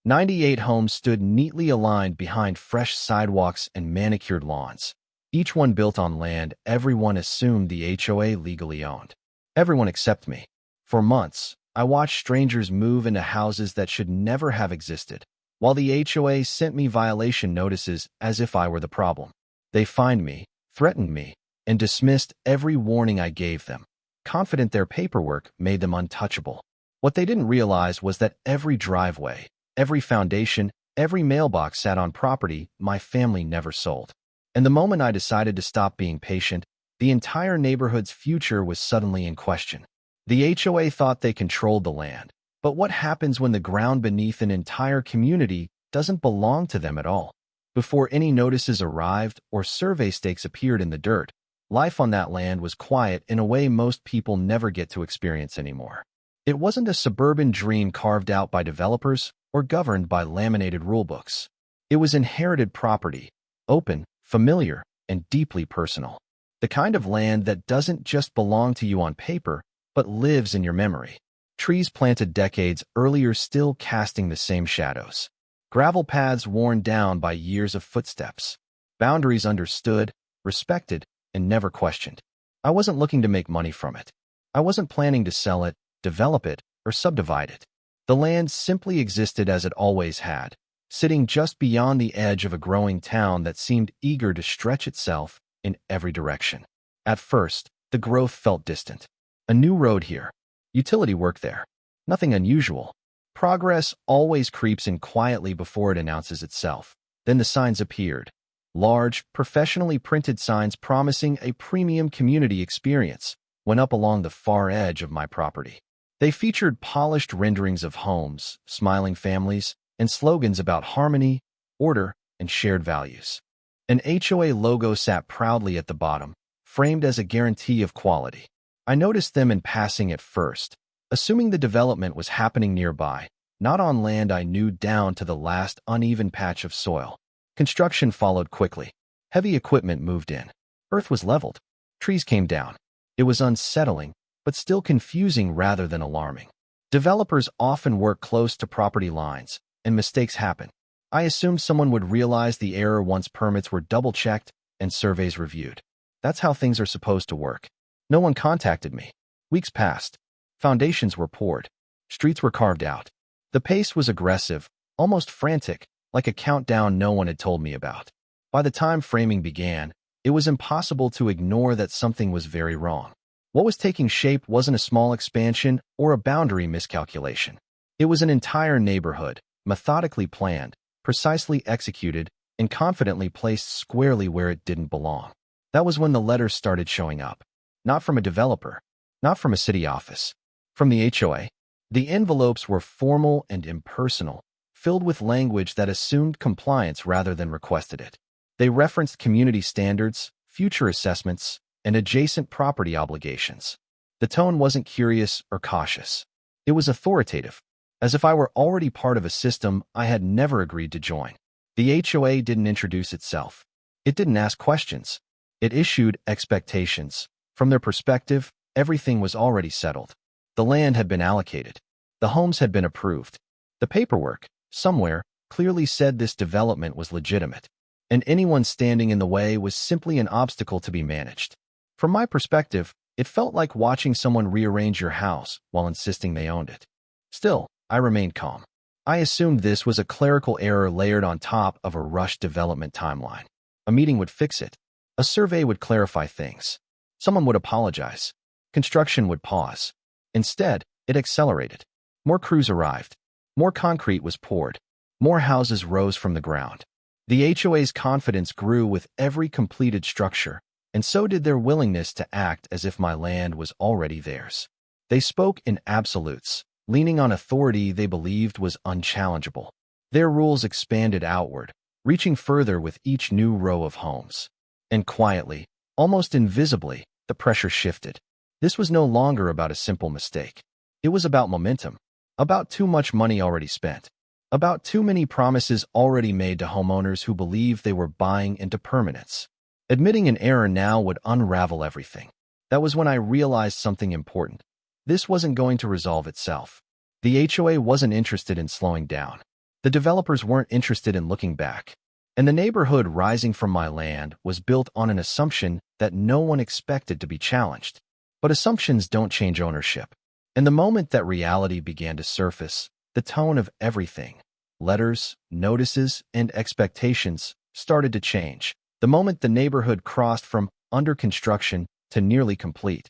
98 homes stood neatly aligned behind fresh sidewalks and manicured lawns. Each one built on land everyone assumed the HOA legally owned. Everyone except me. For months, I watched strangers move into houses that should never have existed, while the HOA sent me violation notices as if I were the problem. They fined me, threatened me, and dismissed every warning I gave them, confident their paperwork made them untouchable. What they didn't realize was that every driveway, every foundation, every mailbox sat on property my family never sold. And the moment I decided to stop being patient, the entire neighborhood's future was suddenly in question. The HOA thought they controlled the land, but what happens when the ground beneath an entire community doesn't belong to them at all? Before any notices arrived or survey stakes appeared in the dirt, life on that land was quiet in a way most people never get to experience anymore. It wasn't a suburban dream carved out by developers or governed by laminated rulebooks. It was inherited property, open, familiar, and deeply personal. The kind of land that doesn't just belong to you on paper, but lives in your memory. Trees planted decades earlier still casting the same shadows. Gravel paths worn down by years of footsteps. Boundaries understood, respected, and never questioned. I wasn't looking to make money from it. I wasn't planning to sell it, develop it, or subdivide it. The land simply existed as it always had, sitting just beyond the edge of a growing town that seemed eager to stretch itself in every direction. At first, the growth felt distant. A new road here. Utility work there. Nothing unusual. Progress always creeps in quietly before it announces itself. Then the signs appeared. Large, professionally printed signs promising a premium community experience went up along the far edge of my property. They featured polished renderings of homes, smiling families, and slogans about harmony, order, and shared values. An HOA logo sat proudly at the bottom, framed as a guarantee of quality. I noticed them in passing at first, assuming the development was happening nearby, not on land I knew down to the last uneven patch of soil. Construction followed quickly. Heavy equipment moved in. Earth was leveled. Trees came down. It was unsettling, but still confusing rather than alarming. Developers often work close to property lines, and mistakes happen. I assumed someone would realize the error once permits were double-checked and surveys reviewed. That's how things are supposed to work. No one contacted me. Weeks passed. Foundations were poured. Streets were carved out. The pace was aggressive, almost frantic, like a countdown no one had told me about. By the time framing began, it was impossible to ignore that something was very wrong. What was taking shape wasn't a small expansion or a boundary miscalculation. It was an entire neighborhood, methodically planned, precisely executed, and confidently placed squarely where it didn't belong. That was when the letters started showing up. Not from a developer, not from a city office, from the HOA. The envelopes were formal and impersonal, filled with language that assumed compliance rather than requested it. They referenced community standards, future assessments, and adjacent property obligations. The tone wasn't curious or cautious. It was authoritative, as if I were already part of a system I had never agreed to join. The HOA didn't introduce itself. It didn't ask questions. It issued expectations. From their perspective, everything was already settled. The land had been allocated. The homes had been approved. The paperwork, somewhere, clearly said this development was legitimate, and anyone standing in the way was simply an obstacle to be managed. From my perspective, it felt like watching someone rearrange your house while insisting they owned it. Still, I remained calm. I assumed this was a clerical error layered on top of a rushed development timeline. A meeting would fix it. A survey would clarify things. Someone would apologize. Construction would pause. Instead, it accelerated. More crews arrived. More concrete was poured. More houses rose from the ground. The HOA's confidence grew with every completed structure, and so did their willingness to act as if my land was already theirs. They spoke in absolutes, leaning on authority they believed was unchallengeable. Their rules expanded outward, reaching further with each new row of homes. And quietly, almost invisibly, the pressure shifted. This was no longer about a simple mistake. It was about momentum, about too much money already spent, about too many promises already made to homeowners who believed they were buying into permanence. Admitting an error now would unravel everything. That was when I realized something important. This wasn't going to resolve itself. The HOA wasn't interested in slowing down. The developers weren't interested in looking back, and the neighborhood rising from my land was built on an assumption that no one expected to be challenged. But assumptions don't change ownership. And the moment that reality began to surface, the tone of everything, letters, notices, and expectations, started to change. The moment the neighborhood crossed from under construction to nearly complete,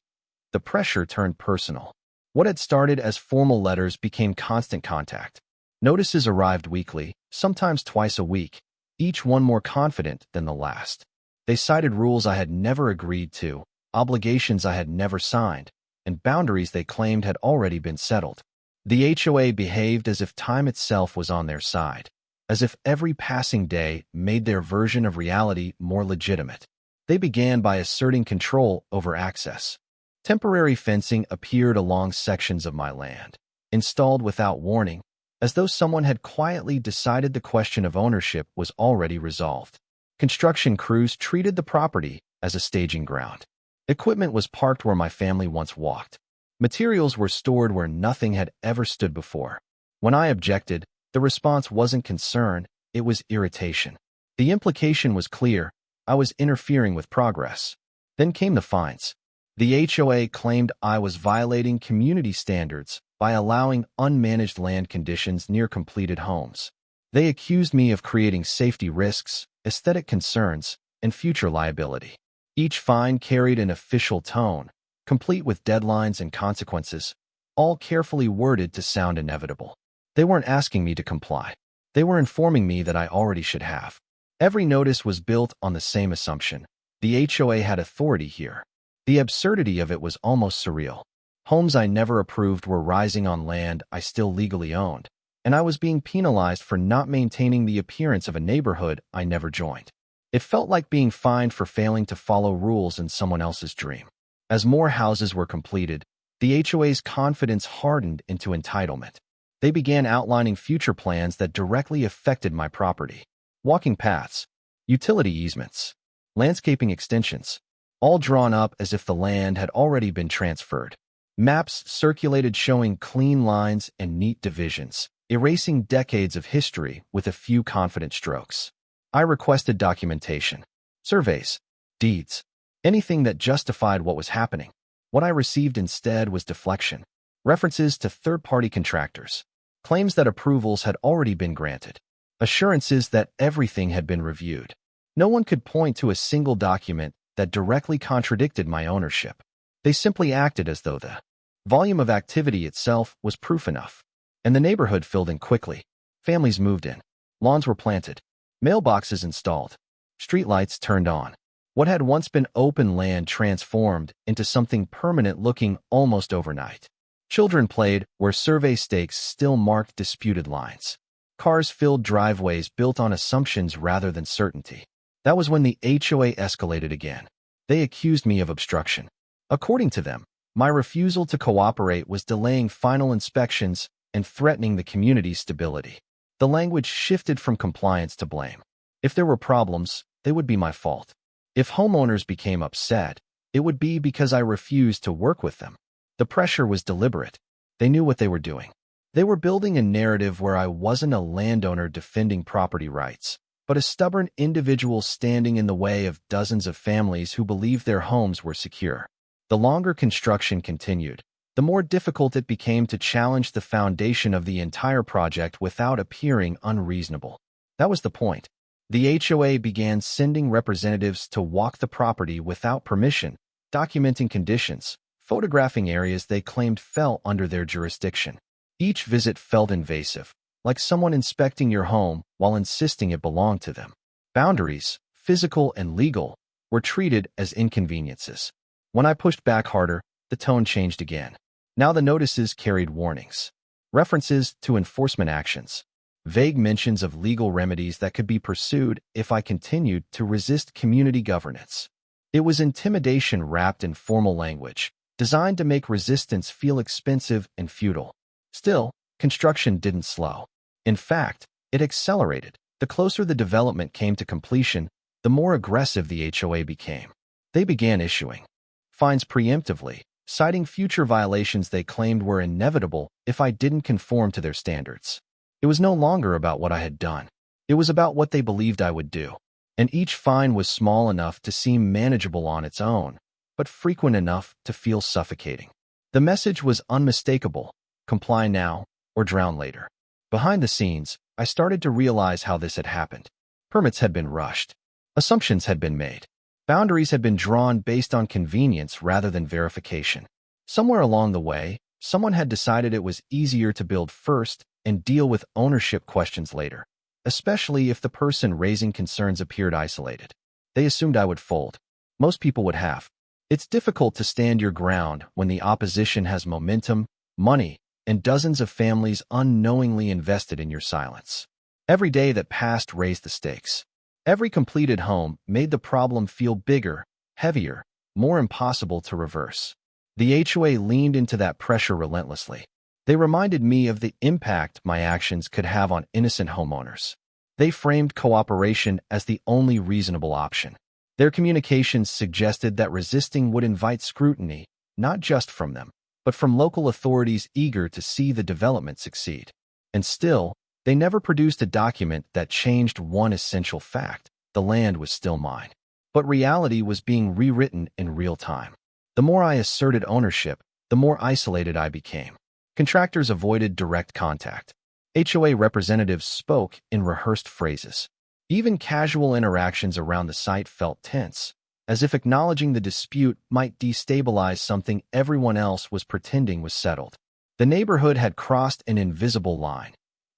the pressure turned personal. What had started as formal letters became constant contact. Notices arrived weekly, sometimes twice a week, each one more confident than the last. They cited rules I had never agreed to, obligations I had never signed, and boundaries they claimed had already been settled. The HOA behaved as if time itself was on their side, as if every passing day made their version of reality more legitimate. They began by asserting control over access. Temporary fencing appeared along sections of my land, installed without warning, as though someone had quietly decided the question of ownership was already resolved. Construction crews treated the property as a staging ground. Equipment was parked where my family once walked. Materials were stored where nothing had ever stood before. When I objected, the response wasn't concern, it was irritation. The implication was clear: I was interfering with progress. Then came the fines. The HOA claimed I was violating community standards by allowing unmanaged land conditions near completed homes. They accused me of creating safety risks, aesthetic concerns, and future liability. Each fine carried an official tone, complete with deadlines and consequences, all carefully worded to sound inevitable. They weren't asking me to comply. They were informing me that I already should have. Every notice was built on the same assumption: the HOA had authority here. The absurdity of it was almost surreal. Homes I never approved were rising on land I still legally owned, and I was being penalized for not maintaining the appearance of a neighborhood I never joined. It felt like being fined for failing to follow rules in someone else's dream. As more houses were completed, the HOA's confidence hardened into entitlement. They began outlining future plans that directly affected my property. Walking paths, utility easements, landscaping extensions, all drawn up as if the land had already been transferred. Maps circulated showing clean lines and neat divisions, erasing decades of history with a few confident strokes. I requested documentation, surveys, deeds, anything that justified what was happening. What I received instead was deflection, references to third-party contractors, claims that approvals had already been granted, assurances that everything had been reviewed. No one could point to a single document that directly contradicted my ownership. They simply acted as though the volume of activity itself was proof enough. And the neighborhood filled in quickly. Families moved in. Lawns were planted. Mailboxes installed. Streetlights turned on. What had once been open land transformed into something permanent looking almost overnight. Children played where survey stakes still marked disputed lines. Cars filled driveways built on assumptions rather than certainty. That was when the HOA escalated again. They accused me of obstruction. According to them, my refusal to cooperate was delaying final inspections and threatening the community's stability. The language shifted from compliance to blame. If there were problems, they would be my fault. If homeowners became upset, it would be because I refused to work with them. The pressure was deliberate. They knew what they were doing. They were building a narrative where I wasn't a landowner defending property rights, but a stubborn individual standing in the way of dozens of families who believed their homes were secure. The longer construction continued, the more difficult it became to challenge the foundation of the entire project without appearing unreasonable. That was the point. The HOA began sending representatives to walk the property without permission, documenting conditions, photographing areas they claimed fell under their jurisdiction. Each visit felt invasive, like someone inspecting your home while insisting it belonged to them. Boundaries, physical and legal, were treated as inconveniences. When I pushed back harder, the tone changed again. Now the notices carried warnings, references to enforcement actions, vague mentions of legal remedies that could be pursued if I continued to resist community governance. It was intimidation wrapped in formal language, designed to make resistance feel expensive and futile. Still, construction didn't slow. In fact, it accelerated. The closer the development came to completion, the more aggressive the HOA became. They began issuing fines preemptively, citing future violations they claimed were inevitable if I didn't conform to their standards. It It was no longer about what I had done. It was about what they believed I would do. And each fine was small enough to seem manageable on its own, but frequent enough to feel suffocating. The message was unmistakable: comply now or drown later. Behind the scenes, I started to realize how this had happened. Permits had been rushed. Assumptions had been made. Boundaries had been drawn based on convenience rather than verification. Somewhere along the way, someone had decided it was easier to build first and deal with ownership questions later, especially if the person raising concerns appeared isolated. They assumed I would fold. Most people would have. It's difficult to stand your ground when the opposition has momentum, money, and dozens of families unknowingly invested in your silence. Every day that passed raised the stakes. Every completed home made the problem feel bigger, heavier, more impossible to reverse. The HOA leaned into that pressure relentlessly. They reminded me of the impact my actions could have on innocent homeowners. They framed cooperation as the only reasonable option. Their communications suggested that resisting would invite scrutiny, not just from them, but from local authorities eager to see the development succeed. And still, they never produced a document that changed one essential fact: the land was still mine. But reality was being rewritten in real time. The more I asserted ownership, the more isolated I became. Contractors avoided direct contact. HOA representatives spoke in rehearsed phrases. Even casual interactions around the site felt tense, as if acknowledging the dispute might destabilize something everyone else was pretending was settled. The neighborhood had crossed an invisible line.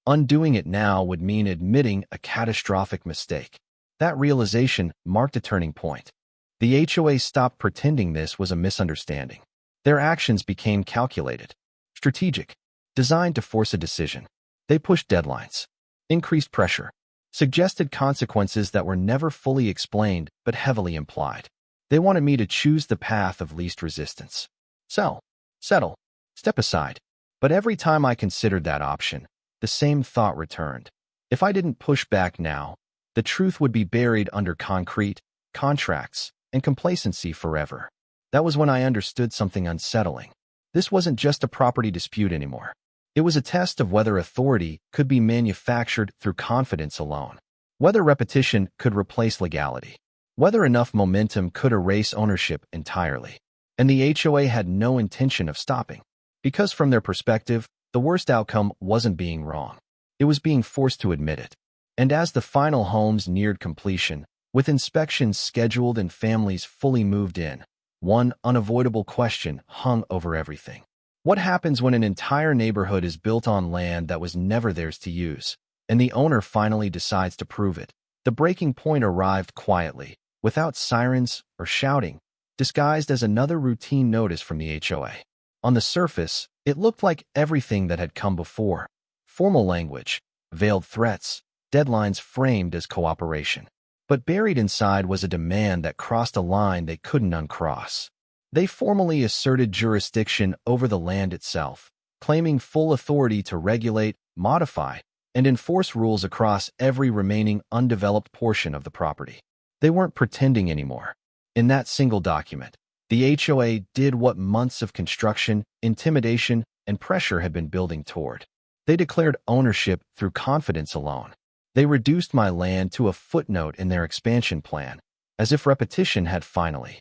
Undoing it now would mean admitting a catastrophic mistake. That realization marked a turning point. The HOA stopped pretending this was a misunderstanding. Their actions became calculated, strategic, designed to force a decision. They pushed deadlines, increased pressure, suggested consequences that were never fully explained but heavily implied. They wanted me to choose the path of least resistance. Sell, settle, step aside. But every time I considered that option, the same thought returned. If I didn't push back now, the truth would be buried under concrete, contracts, and complacency forever. That was when I understood something unsettling. This wasn't just a property dispute anymore. It was a test of whether authority could be manufactured through confidence alone, whether repetition could replace legality, whether enough momentum could erase ownership entirely. And the HOA had no intention of stopping, because from their perspective, the worst outcome wasn't being wrong. It was being forced to admit it. And as the final homes neared completion, with inspections scheduled and families fully moved in, one unavoidable question hung over everything. What happens when an entire neighborhood is built on land that was never theirs to use, and the owner finally decides to prove it? The breaking point arrived quietly, without sirens or shouting, disguised as another routine notice from the HOA. On the surface, it looked like everything that had come before: formal language, veiled threats, deadlines framed as cooperation. But buried inside was a demand that crossed a line they couldn't uncross. They formally asserted jurisdiction over the land itself, claiming full authority to regulate, modify, and enforce rules across every remaining undeveloped portion of the property. They weren't pretending anymore. In that single document, the HOA did what months of construction, intimidation, and pressure had been building toward. They declared ownership through confidence alone. They reduced my land to a footnote in their expansion plan, as if repetition had finally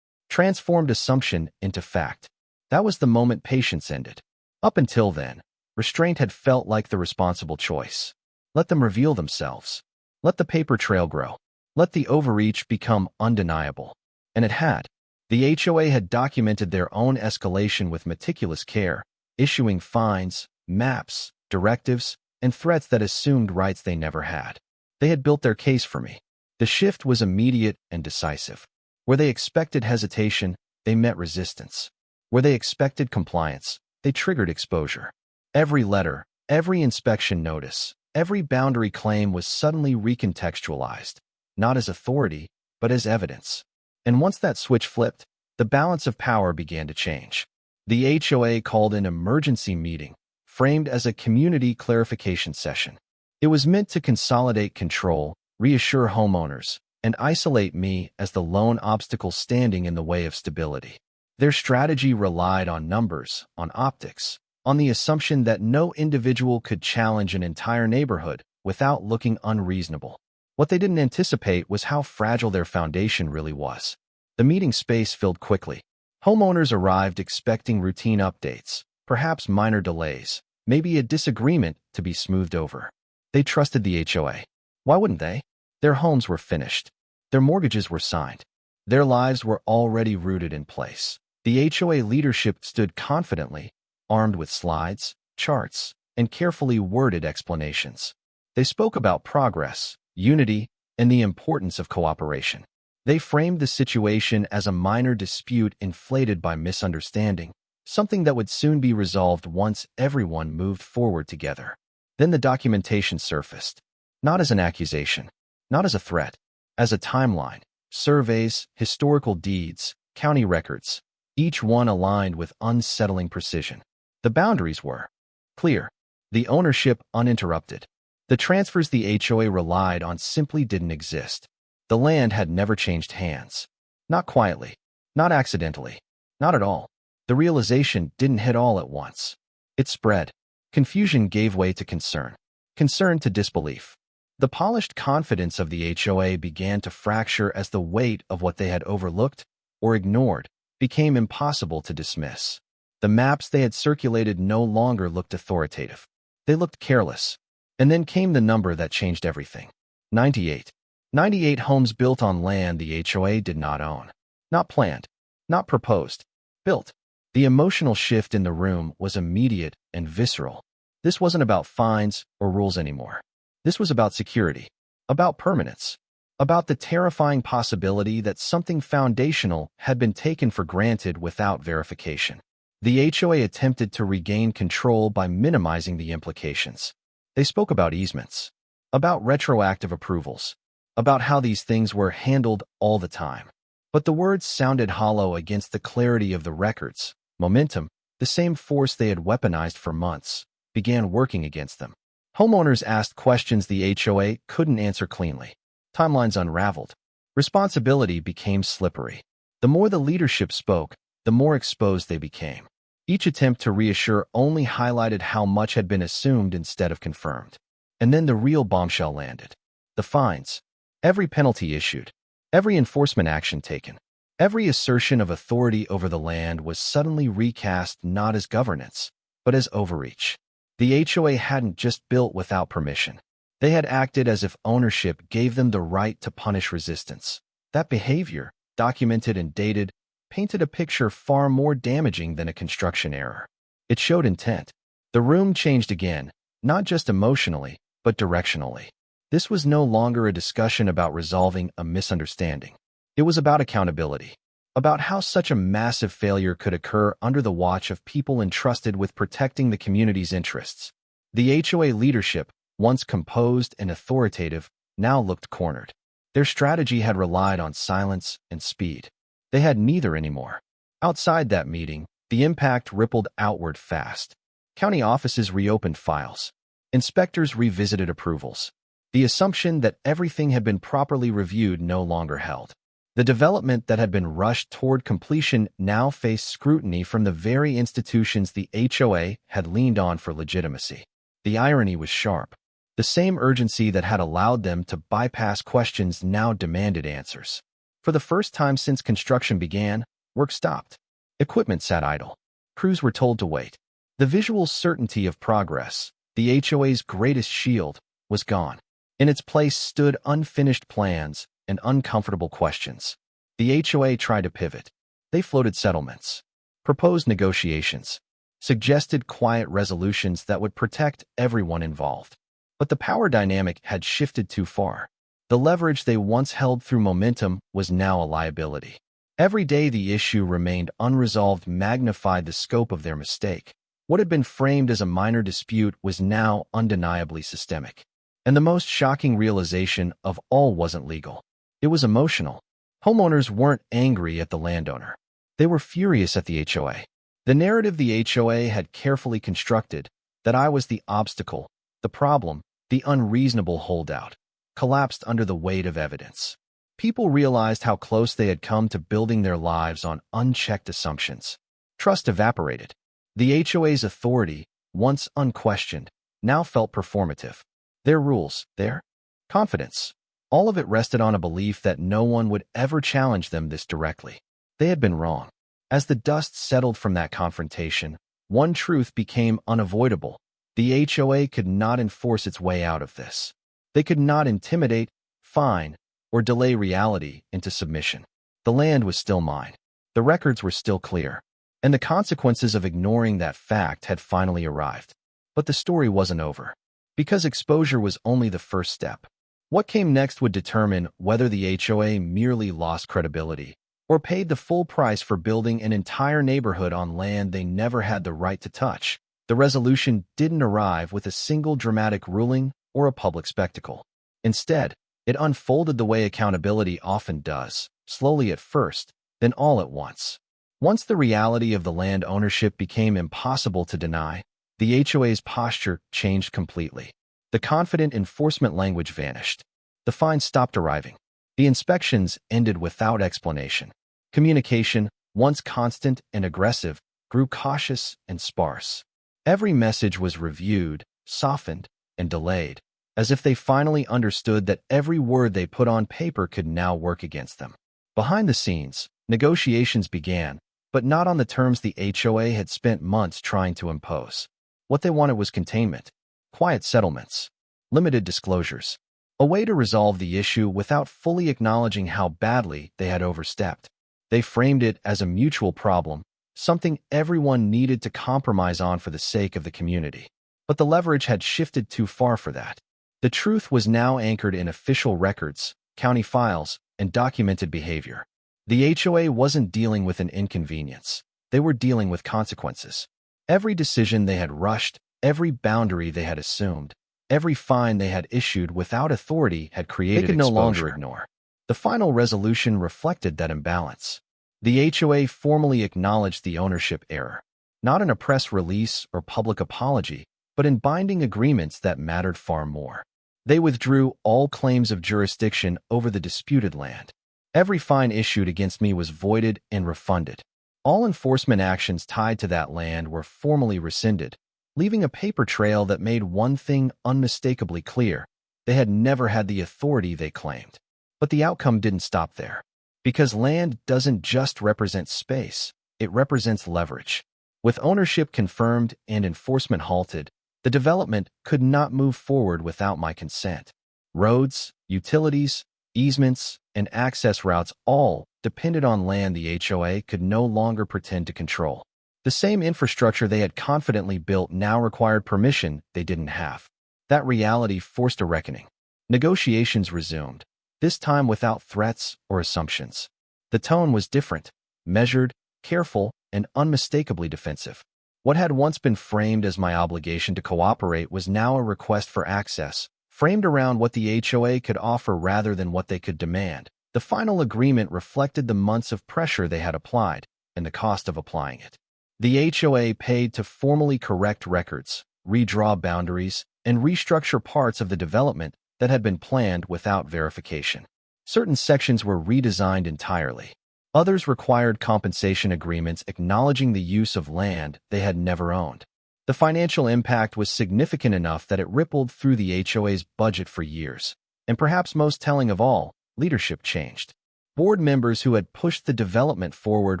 transformed assumption into fact. That was the moment patience ended. Up until then, restraint had felt like the responsible choice. Let them reveal themselves. Let the paper trail grow. Let the overreach become undeniable. And it had. The HOA had documented their own escalation with meticulous care, issuing fines, maps, directives, and threats that assumed rights they never had. They had built their case for me. The shift was immediate and decisive. Where they expected hesitation, they met resistance. Where they expected compliance, they triggered exposure. Every letter, every inspection notice, every boundary claim was suddenly recontextualized, not as authority, but as evidence. And once that switch flipped, the balance of power began to change. The HOA called an emergency meeting, framed as a community clarification session. It was meant to consolidate control, reassure homeowners, and isolate me as the lone obstacle standing in the way of stability. Their strategy relied on numbers, on optics, on the assumption that no individual could challenge an entire neighborhood without looking unreasonable. What they didn't anticipate was how fragile their foundation really was. The meeting space filled quickly. Homeowners arrived expecting routine updates, perhaps minor delays, maybe a disagreement to be smoothed over. They trusted the HOA. Why wouldn't they? Their homes were finished. Their mortgages were signed. Their lives were already rooted in place. The HOA leadership stood confidently, armed with slides, charts, and carefully worded explanations. They spoke about progress, unity, and the importance of cooperation. They framed the situation as a minor dispute inflated by misunderstanding, something that would soon be resolved once everyone moved forward together. Then the documentation surfaced, not as an accusation, not as a threat, as a timeline, surveys, historical deeds, county records, each one aligned with unsettling precision. The boundaries were clear, the ownership uninterrupted. The transfers the HOA relied on simply didn't exist. The land had never changed hands. Not quietly, not accidentally, not at all. The realization didn't hit all at once. It spread. Confusion gave way to concern. Concern to disbelief. The polished confidence of the HOA began to fracture as the weight of what they had overlooked or ignored became impossible to dismiss. The maps they had circulated no longer looked authoritative. They looked careless. And then came the number that changed everything. 98. 98 homes built on land the HOA did not own. Not planned. Not proposed. Built. The emotional shift in the room was immediate and visceral. This wasn't about fines or rules anymore. This was about security. About permanence. About the terrifying possibility that something foundational had been taken for granted without verification. The HOA attempted to regain control by minimizing the implications. They spoke about easements, about retroactive approvals, about how these things were handled all the time. But the words sounded hollow against the clarity of the records. Momentum, the same force they had weaponized for months, began working against them. Homeowners asked questions the HOA couldn't answer cleanly. Timelines unraveled. Responsibility became slippery. The more the leadership spoke, the more exposed they became. Each attempt to reassure only highlighted how much had been assumed instead of confirmed. And then the real bombshell landed. The fines. Every penalty issued. Every enforcement action taken. Every assertion of authority over the land was suddenly recast not as governance, but as overreach. The HOA hadn't just built without permission. They had acted as if ownership gave them the right to punish resistance. That behavior, documented and dated, painted a picture far more damaging than a construction error. It showed intent. The room changed again, not just emotionally, but directionally. This was no longer a discussion about resolving a misunderstanding. It was about accountability, about how such a massive failure could occur under the watch of people entrusted with protecting the community's interests. The HOA leadership, once composed and authoritative, now looked cornered. Their strategy had relied on silence and speed. They had neither anymore. Outside that meeting, the impact rippled outward fast. County offices reopened files. Inspectors revisited approvals. The assumption that everything had been properly reviewed no longer held. The development that had been rushed toward completion now faced scrutiny from the very institutions the HOA had leaned on for legitimacy. The irony was sharp. The same urgency that had allowed them to bypass questions now demanded answers. For the first time since construction began, work stopped. Equipment sat idle. Crews were told to wait. The visual certainty of progress, the HOA's greatest shield, was gone. In its place stood unfinished plans and uncomfortable questions. The HOA tried to pivot. They floated settlements, proposed negotiations, suggested quiet resolutions that would protect everyone involved. But the power dynamic had shifted too far. The leverage they once held through momentum was now a liability. Every day the issue remained unresolved magnified the scope of their mistake. What had been framed as a minor dispute was now undeniably systemic. And the most shocking realization of all wasn't legal. It was emotional. Homeowners weren't angry at the landowner. They were furious at the HOA. The narrative the HOA had carefully constructed, that I was the obstacle, the problem, the unreasonable holdout, collapsed under the weight of evidence. People realized how close they had come to building their lives on unchecked assumptions. Trust evaporated. The HOA's authority, once unquestioned, now felt performative. Their rules, their confidence, all of it rested on a belief that no one would ever challenge them this directly. They had been wrong. As the dust settled from that confrontation, one truth became unavoidable. The HOA could not enforce its way out of this. They could not intimidate, fine, or delay reality into submission. The land was still mine. The records were still clear. And the consequences of ignoring that fact had finally arrived. But the story wasn't over. Because exposure was only the first step. What came next would determine whether the HOA merely lost credibility or paid the full price for building an entire neighborhood on land they never had the right to touch. The resolution didn't arrive with a single dramatic ruling or a public spectacle. Instead, it unfolded the way accountability often does, slowly at first, then all at once. Once the reality of the land ownership became impossible to deny, the HOA's posture changed completely. The confident enforcement language vanished. The fines stopped arriving. The inspections ended without explanation. Communication, once constant and aggressive, grew cautious and sparse. Every message was reviewed, softened, and delayed, as if they finally understood that every word they put on paper could now work against them. Behind the scenes, negotiations began, but not on the terms the HOA had spent months trying to impose. What they wanted was containment, quiet settlements, limited disclosures, a way to resolve the issue without fully acknowledging how badly they had overstepped. They framed it as a mutual problem, something everyone needed to compromise on for the sake of the community. But the leverage had shifted too far for that. The truth was now anchored in official records, county files, and documented behavior. The HOA wasn't dealing with an inconvenience. They were dealing with consequences. Every decision they had rushed, every boundary they had assumed, every fine they had issued without authority had created exposure. They could no longer ignore. The final resolution reflected that imbalance. The HOA formally acknowledged the ownership error, not in a press release or public apology, but in binding agreements that mattered far more. They withdrew all claims of jurisdiction over the disputed land. Every fine issued against me was voided and refunded. All enforcement actions tied to that land were formally rescinded, leaving a paper trail that made one thing unmistakably clear: they had never had the authority they claimed. But the outcome didn't stop there. Because land doesn't just represent space, it represents leverage. With ownership confirmed and enforcement halted, the development could not move forward without my consent. Roads, utilities, easements, and access routes all depended on land the HOA could no longer pretend to control. The same infrastructure they had confidently built now required permission they didn't have. That reality forced a reckoning. Negotiations resumed, this time without threats or assumptions. The tone was different, measured, careful, and unmistakably defensive. What had once been framed as my obligation to cooperate was now a request for access, framed around what the HOA could offer rather than what they could demand. The final agreement reflected the months of pressure they had applied and the cost of applying it. The HOA paid to formally correct records, redraw boundaries, and restructure parts of the development that had been planned without verification. Certain sections were redesigned entirely. Others required compensation agreements acknowledging the use of land they had never owned. The financial impact was significant enough that it rippled through the HOA's budget for years. And perhaps most telling of all, leadership changed. Board members who had pushed the development forward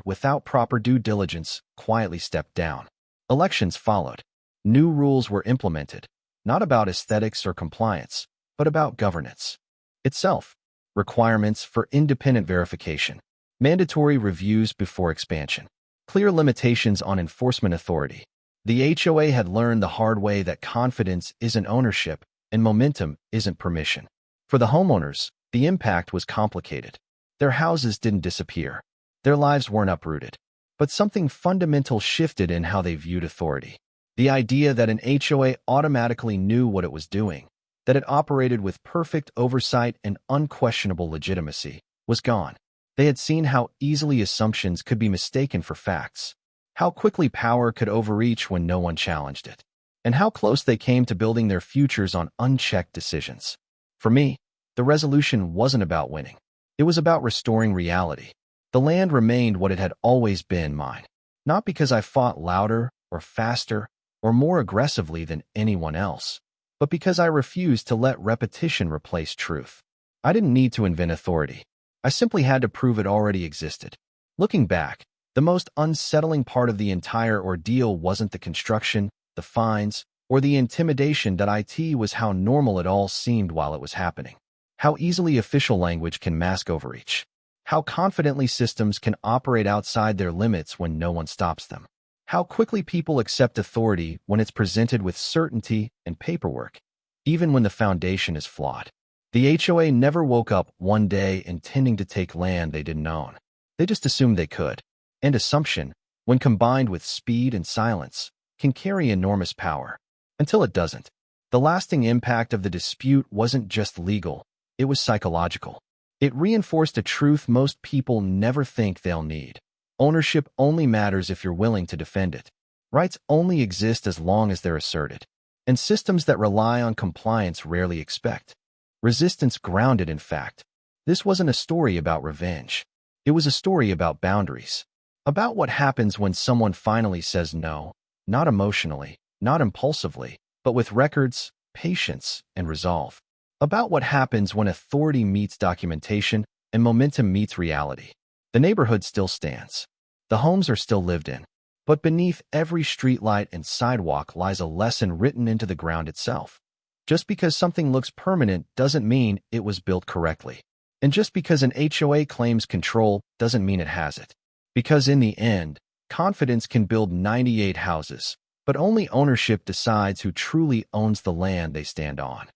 without proper due diligence quietly stepped down. Elections followed. New rules were implemented, not about aesthetics or compliance, but about governance itself. Requirements for independent verification, mandatory reviews before expansion, clear limitations on enforcement authority. The HOA had learned the hard way that confidence isn't ownership and momentum isn't permission. For the homeowners, the impact was complicated. Their houses didn't disappear. Their lives weren't uprooted. But something fundamental shifted in how they viewed authority. The idea that an HOA automatically knew what it was doing, that it operated with perfect oversight and unquestionable legitimacy, was gone. They had seen how easily assumptions could be mistaken for facts, how quickly power could overreach when no one challenged it, and how close they came to building their futures on unchecked decisions. For me, the resolution wasn't about winning. It was about restoring reality. The land remained what it had always been, mine. Not because I fought louder or faster, or more aggressively than anyone else, but because I refused to let repetition replace truth. I didn't need to invent authority. I simply had to prove it already existed. Looking back, the most unsettling part of the entire ordeal wasn't the construction, the fines, or the intimidation that it was how normal it all seemed while it was happening. How easily official language can mask overreach. How confidently systems can operate outside their limits when no one stops them. How quickly people accept authority when it's presented with certainty and paperwork, even when the foundation is flawed. The HOA never woke up one day intending to take land they didn't own. They just assumed they could. And assumption, when combined with speed and silence, can carry enormous power. Until it doesn't. The lasting impact of the dispute wasn't just legal, it was psychological. It reinforced a truth most people never think they'll need. Ownership only matters if you're willing to defend it. Rights only exist as long as they're asserted. And systems that rely on compliance rarely expect resistance grounded in fact. This wasn't a story about revenge. It was a story about boundaries. About what happens when someone finally says no, not emotionally, not impulsively, but with records, patience, and resolve. About what happens when authority meets documentation and momentum meets reality. The neighborhood still stands. The homes are still lived in. But beneath every streetlight and sidewalk lies a lesson written into the ground itself. Just because something looks permanent doesn't mean it was built correctly. And just because an HOA claims control doesn't mean it has it. Because in the end, confidence can build 98 houses, but only ownership decides who truly owns the land they stand on.